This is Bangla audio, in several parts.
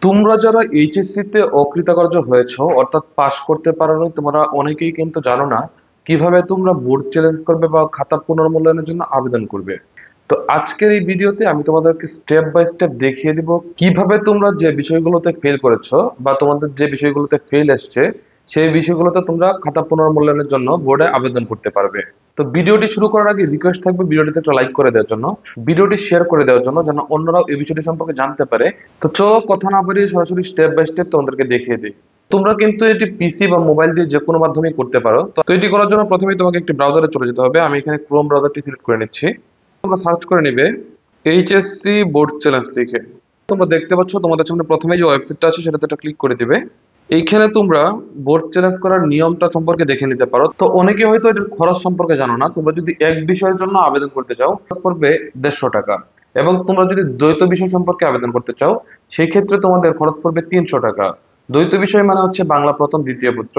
তোমরা যারা এইচএসসি তে অকৃতকার্য হয়েছো অর্থাৎ পাশ করতে পারোনি, তোমরা অনেকেই কিন্তু জানো না কিভাবে তোমরা বোর্ড চ্যালেঞ্জ করবে বা খাতা পুনর্মূল্যায়নের জন্য আবেদন করবে। তো আজকের এই ভিডিওতে আমি তোমাদেরকে স্টেপ বাই স্টেপ দেখিয়ে দিব কিভাবে তোমরা যে বিষয়গুলোতে ফেল করেছো বা তোমাদের যে বিষয়গুলোতে ফেল এসছে সেই বিষয়গুলোতে তোমরা খাতা পুনর্মূল্যায়নের জন্য বোর্ডে আবেদন করতে পারবে। তো ভিডিওটি শুরু করার আগে রিকোয়েস্ট থাকবে ভিডিওটিতে একটা লাইক করে দেওয়ার জন্য, ভিডিওটি শেয়ার করে দেওয়ার জন্য, যেন অন্যরাও এই বিষয়টি সম্পর্কে জানতে পারে। তো চলো কথা না বাড়িয়ে সরাসরি স্টেপ বাই স্টেপ তোমাদেরকে দেখিয়ে দিই। তোমরা কিন্তু এটি পিসি বা মোবাইল দিয়ে যে কোনো মাধ্যমেই করতে পারো। তো এটি করার জন্য প্রথমেই তোমাকে একটি ব্রাউজারে চলে যেতে হবে। আমি এখানে ক্রোম ব্রাউজারটি সিলেক্ট করে নিচ্ছি। তোমরা সার্চ করে নিবে এইচএসসি বোর্ড চ্যালেঞ্জ লিখে। তোমরা দেখতে পাচ্ছ তোমাদের সামনে প্রথমে যে ওয়েবসাইটটা আছে সেটাতে একটা ক্লিক করে দিবে। এইখানে তোমরা বোর্ড চ্যালেঞ্জ করার নিয়মটা সম্পর্কে দেখে নিতে পারো। তো অনেকে হয়তো এটার খরচ সম্পর্কে জানো না। তোমরা যদি এক বিষয়ের জন্য আবেদন করতে চাও খরচ পড়বে 150 টাকা, এবং তোমরা যদি দ্বৈত বিষয় সম্পর্কে আবেদন করতে চাও সেই ক্ষেত্রে তোমাদের খরচ পড়বে 300 টাকা। দ্বৈত বিষয় মানে হচ্ছে বাংলা প্রথম দ্বিতীয় পত্র,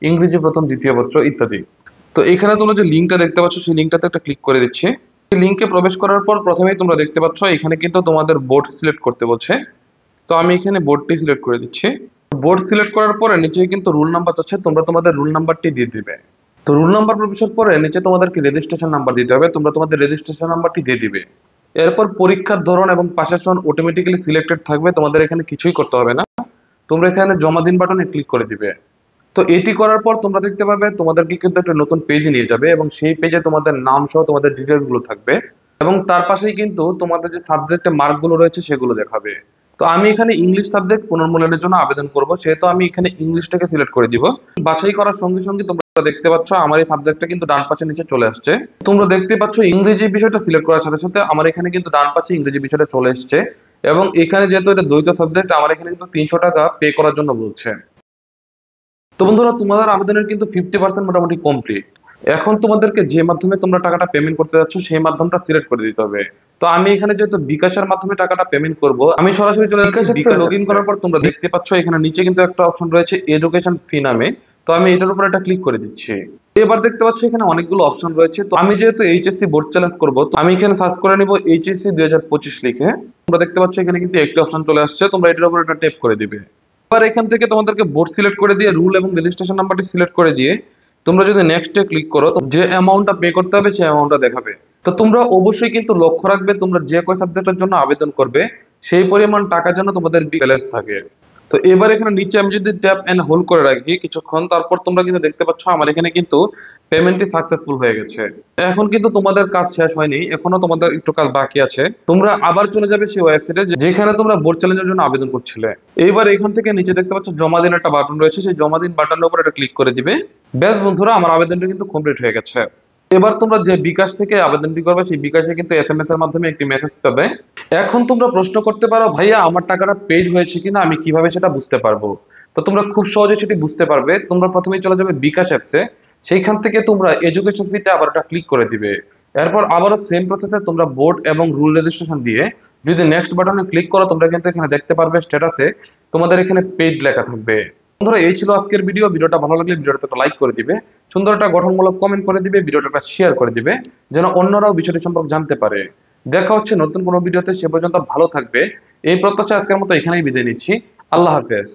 ইংরেজি প্রথম দ্বিতীয় পত্র ইত্যাদি। তো এখানে তোমরা যে লিঙ্কটা দেখতে পাচ্ছ সেই লিঙ্কটাতে একটা ক্লিক করে দিচ্ছি। লিঙ্কে প্রবেশ করার পর প্রথমেই তোমরা দেখতে পাচ্ছ এখানে কিন্তু তোমাদের বোর্ড সিলেক্ট করতে বলছে। তো আমি এখানে বোর্ডটি সিলেক্ট করে দিচ্ছি। বোর্ড সিলেক্ট করার পরে নিচে কিন্তু রুল নাম্বার আছে, তোমরা তোমাদের রুল নাম্বারটি দিয়ে দিবে। তো রুল নাম্বার প্রবেশের পরে নিচে তোমাদেরকে রেজিস্ট্রেশন নাম্বার দিতে হবে, তোমরা তোমাদের রেজিস্ট্রেশন নাম্বারটি দিয়ে দিবে। এরপর পরীক্ষার ধরন এবং পাশের সন অটোমেটিক্যালি সিলেক্টেড থাকবে, তোমাদের এখানে কিছুই করতে হবে না। তোমরা এখানে জমা দিন বাটনে ক্লিক করে দিবে। তো এটি করার পর তোমরা দেখতে পাবে তোমাদেরকে কিন্তু একটা নতুন পেজে নিয়ে যাবে, এবং সেই পেজে তোমাদের নাম সহ তোমাদের ডিটেলস গুলো থাকবে, এবং তার পাশেই কিন্তু তোমাদের যে সাবজেক্টে মার্ক গুলো রয়েছে সেগুলো দেখাবে। তো আমি এখানে ইংলিশ সাবজেক্ট পুনর্মূল্যায়নের জন্য আবেদন করব, সেহেতু আমি এখানে ইংলিশটাকে সিলেক্ট করে দিব। বাছাই করার সঙ্গে সঙ্গে তোমরা দেখতে পাচ্ছ আমার এই সাবজেক্টটা কিন্তু ডান পাশে নিচে চলে আসছে। তোমরা দেখতে পাচ্ছ ইংরেজি বিষয়টা সিলেক্ট করার সাথে সাথে আমার এখানে কিন্তু ডান পাশে ইংরেজি বিষয়টা চলে এসছে, এবং এখানে যেহেতু এটা দ্বৈত সাবজেক্ট আমার এখানে কিন্তু 300 টাকা পে করার জন্য বলছে। তো বন্ধুরা তোমাদের আবেদনের কিন্তু 50% মোটামুটি কমপ্লিট। এখন তোমাদেরকে যে মাধ্যমে তোমরা টাকাটা পেমেন্ট করতে যাচ্ছ সেই মাধ্যমটা সিলেক্ট করে দিতে হবে। তো আমি এখানে যেহেতু বিকাশের মাধ্যমে টাকাটা পেমেন্ট করব, আমি সরাসরি চলে যাচ্ছি বিকাশ। লগ ইন করার পর তোমরা দেখতে পাচ্ছ এখানে নিচে কিন্তু একটা অপশন রয়েছে এডুকেশন ফি নামে। তো আমি এটার উপর একটা ক্লিক করে দিচ্ছি। এবার দেখতে পাচ্ছ এখানে অনেকগুলো অপশন রয়েছে। তো আমি যেহেতু এইচএসসি বোর্ড চ্যালেঞ্জ করব, তো আমি এখানে সার্চ করে নিব এইচএসসি 2025 লিখে। তোমরা দেখতে পাচ্ছ এখানে কিন্তু একটি অপশন চলে আসছে, তোমরা এটার উপর একটা ট্যাপ করে দিবে। এবার এখান থেকে তোমাদেরকে বোর্ড সিলেক্ট করে দিয়ে রুল এবং রেজিস্ট্রেশন নাম্বারটি সিলেক্ট করে দিয়ে তোমরা যদি নেক্সটে ক্লিক করো তো যে অ্যামাউন্টটা পে করতে হবে সেই অ্যামাউন্টটা দেখাবে। তো তোমরা অবশ্যই কিন্তু লক্ষ্য রাখবে তোমরা যে কয় সাবজেক্টের জন্য আবেদন করবে সেই পরিমাণ টাকা যেন তোমাদের ব্যালেন্স থাকে। তো এবার এখানে নিচে আমি যদি ট্যাপ এন্ড হোল্ড করে রাখি কিছুক্ষণ, তারপর তোমরা কিন্তু দেখতে পাচ্ছ আমার এখানে কিন্তু পেমেন্টটি সাকসেসফুল হয়ে গেছে। এখন কিন্তু তোমাদের কাজ শেষ হয়নি, এখনো তোমাদের একটু কাজ বাকি আছে। তোমরা আবার চলে যাবে সেই ওয়েবসাইটে যেখানে তোমরা বোর্ড চ্যালেঞ্জের জন্য আবেদন করছিলে। এইবার এখান থেকে নিচে দেখতে পাচ্ছ জমা দিন একটা বাটন রয়েছে, সেই জমা দিন বাটনের উপর একটা ক্লিক করে দিবে। ব্যাস বন্ধুরা, আমার আবেদনটা কিন্তু কমপ্লিট হয়ে গেছে। এবার তোমরা যে বিকাশ থেকে আবেদনটি করবে সেই বিকাশে কিন্তু এসএমএস এর মাধ্যমে একটি মেসেজ পাবে। এখন তোমরা প্রশ্ন করতে পারো ভাইয়া আমার টাকাটা পেড হয়েছে কিনা আমি কিভাবে সেটা বুঝতে পারবো। তো তোমরা খুব সহজে সেটি বুঝতে পারবে। তোমরা প্রথমেই চলে যাবে বিকাশ অ্যাপসে, সেইখান থেকে তোমরা এডুকেশন ফিতে আবার একটা ক্লিক করে দিবে। এরপর আবারও সেম প্রসেসে তোমরা বোর্ড এবং রুল রেজিস্ট্রেশন দিয়ে যদি নেক্সট বাটনে ক্লিক করো তোমরা কিন্তু এখানে দেখতে পারবে স্ট্যাটাসে তোমাদের এখানে পেড লেখা থাকবে। বন্ধুরা এই ছিল আজকের ভিডিও। ভিডিওটা ভালো লাগলে ভিডিওটা একটা লাইক করে দিবে, সুন্দর একটা গঠনমূলক কমেন্ট করে দিবে, ভিডিওটা একটা শেয়ার করে দিবে, যেন অন্যরাও বিষয়টি সম্পর্কে জানতে পারে। দেখা হচ্ছে নতুন কোনো ভিডিওতে, সে পর্যন্ত ভালো থাকবে এই প্রত্যাশা আজকের মতো এখানেই বিদায় নিচ্ছি। আল্লাহ হাফেজ।